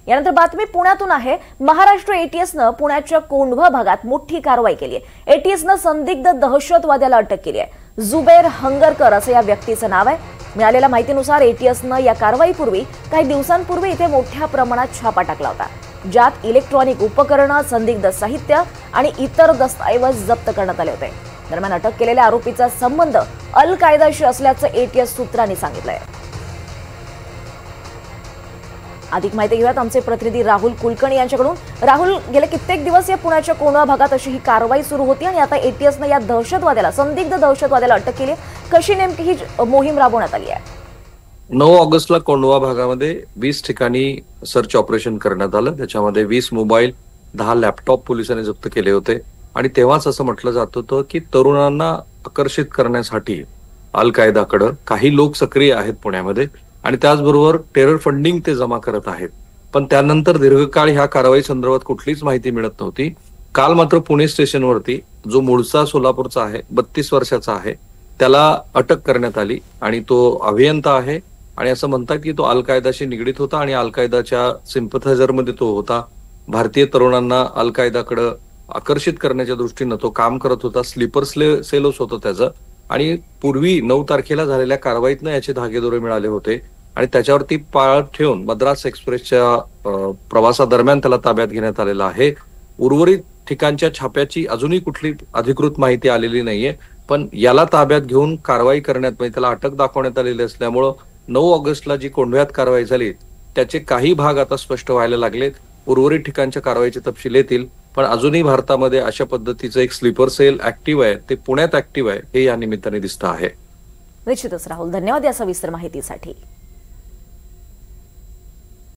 यानंतर बातमी पुण्यातून आहे। महाराष्ट्र एटीएसनं पुण्याच्या कोंढवा भागात मोठी कारवाई केली आहे। एटीएसनं संदिग्ध दहशतवाद्याला अटक केली आहे। जुबेर हंगरकर असं या व्यक्तीचं नाव आहे। मिळालेल्या माहितीनुसार एटीएसनं या कारवाईपूर्वी काही दिवसांपूर्वी इथे मोठ्या प्रमाणात छापा टाकला होता, ज्यात इलेक्ट्रॉनिक उपकरणं, संदिग्ध साहित्य आणि इतर दस्तऐवज जप्त करण्यात आले होते। दरम्यान अटक केलेल्या आरोपीचा संबंध अल कायदाशी असल्याचं एटीएस सूत्रांनी सांगितलंय। अधिक माहिती घेऊयात आमचे प्रतिनिधी राहुल कुलकर्णी यांच्याकडून। राहुल, गेले कित्येक दिवस या पुण्याच्या कोंढवा भागात अशी ही कारवाई सुरू होती आणि आता एटीएसनं या दहशतवाद्याला, संदिग्ध दहशतवाद्याला अटक केली। कशी नेमकी ही मोहीम राबवण्यात आली आहे? 9 ऑगस्टला कोंढवा भागामध्ये 20 ठिकाणी सर्च ऑपरेशन करण्यात आलं। त्याच्यामध्ये 20 मोबाईल, 10 लॅपटॉप पोलिसांनी जप्त केले होते आणि तेव्हाच असं म्हटलं जात होतं की तरुणांना आकर्षित करण्यासाठी अल कायदाकडे काही लोक सक्रिय आहेत पुण्यामध्ये आणि त्याचबरोबर टेरर फंडिंग ते जमा करत आहेत। पण त्यानंतर दीर्घकाळ ह्या कारवाई संदर्भात कुठलीच माहिती मिळत नव्हती। काल मात्र पुणे स्टेशनवरती जो मूळचा सोलापूरचा आहे, 32 वर्षाचा आहे, त्याला अटक करण्यात आली आणि तो अभियंता आहे आणि असं म्हणतात की तो अल कायदाशी निगडीत होता आणि अल कायदाच्या सिम्पथायझर मध्ये तो होता। भारतीय तरुणांना अल कायदाकडे आकर्षित करण्याच्या दृष्टीनं तो काम करत होता। स्लीपर सेलच होतं त्याचं आणि पूर्वी 9 तारखेला झालेल्या कारवाईतनं याचे धागेदोरे मिळाले होते आणि त्याच्यावरती पाळत ठेवून मद्रास एक्सप्रेसच्या प्रवासादरम्यान त्याला ताब्यात घेण्यात आलेला आहे। उर्वरित ठिकाणच्या छाप्याची अजूनही कुठली अधिकृत माहिती आलेली नाहीये, पण याला ताब्यात घेऊन कारवाई करण्यात, म्हणजे त्याला अटक दाखवण्यात आलेली असल्यामुळं 9 ऑगस्टला जी कोंढव्यात कारवाई झाली त्याचे काही भाग आता स्पष्ट व्हायला लागलेत। उर्वरित ठिकाणच्या कारवाईचे तपशील येतील, पण अजूनही भारतामध्ये अशा पद्धतीचं एक स्लीपर सेल ऍक्टिव्ह आहे, ते पुण्यात ऍक्टिव्ह आहे, हे या निमित्ताने दिसतं आहे। निश्चितच राहुल, धन्यवाद या सविस्तर माहितीसाठी।